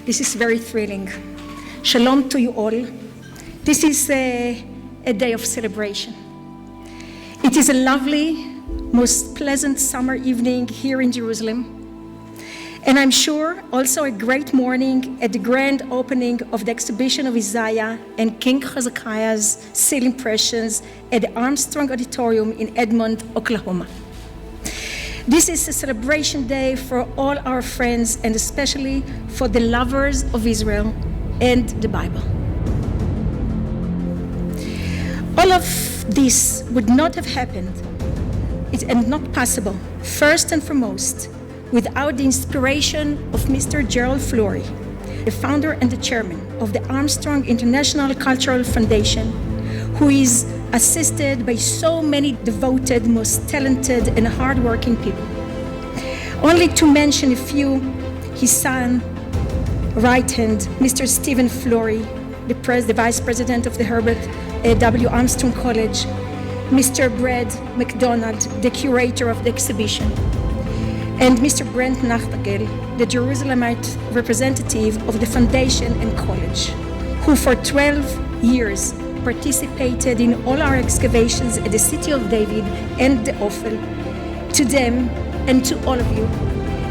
This is very thrilling. Shalom to you all. This is a day of celebration. It is a lovely, most pleasant summer evening here in Jerusalem. And I'm sure also a great morning at the grand opening of the exhibition of Isaiah and King Hezekiah's seal impressions at the Armstrong Auditorium in Edmond, Oklahoma. This is a celebration day for all our friends and especially for the lovers of Israel and the Bible. All of this would not have happened and not possible, first and foremost, without the inspiration of Mr. Gerald Fleury, the founder and the chairman of the Armstrong International Cultural Foundation, who is assisted by so many devoted, most talented, and hardworking people. Only to mention a few, his son, right hand, Mr. Stephen Fleury, the vice president of the Herbert W. Armstrong College, Mr. Brad McDonald, the curator of the exhibition, and Mr. Brent Nachtigall, the Jerusalemite representative of the foundation and college, who for 12 years participated in all our excavations at the City of David and the Ophel. To them and to all of you,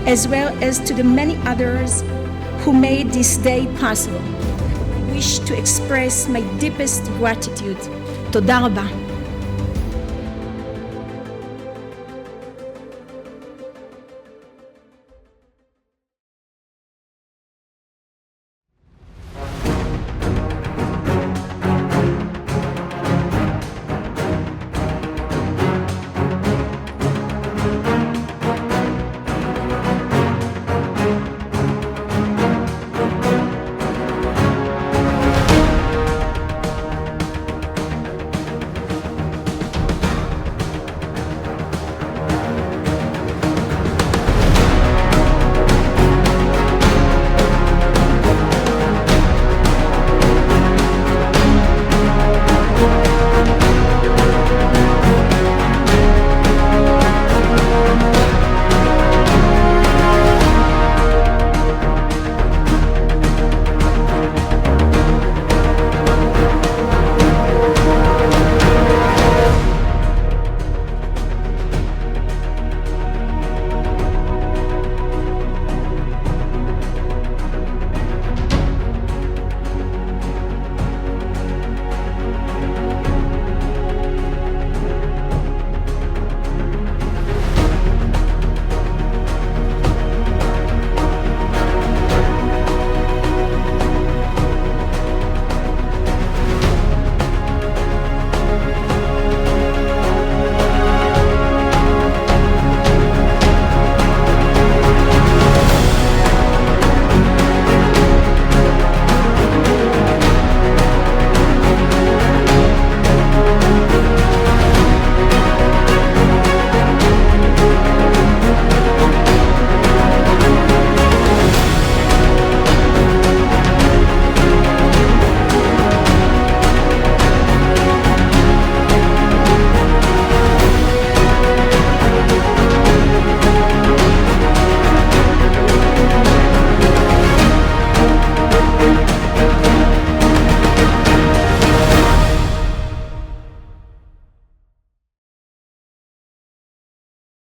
as well as to the many others who made this day possible, I wish to express my deepest gratitude. Toda Rabba.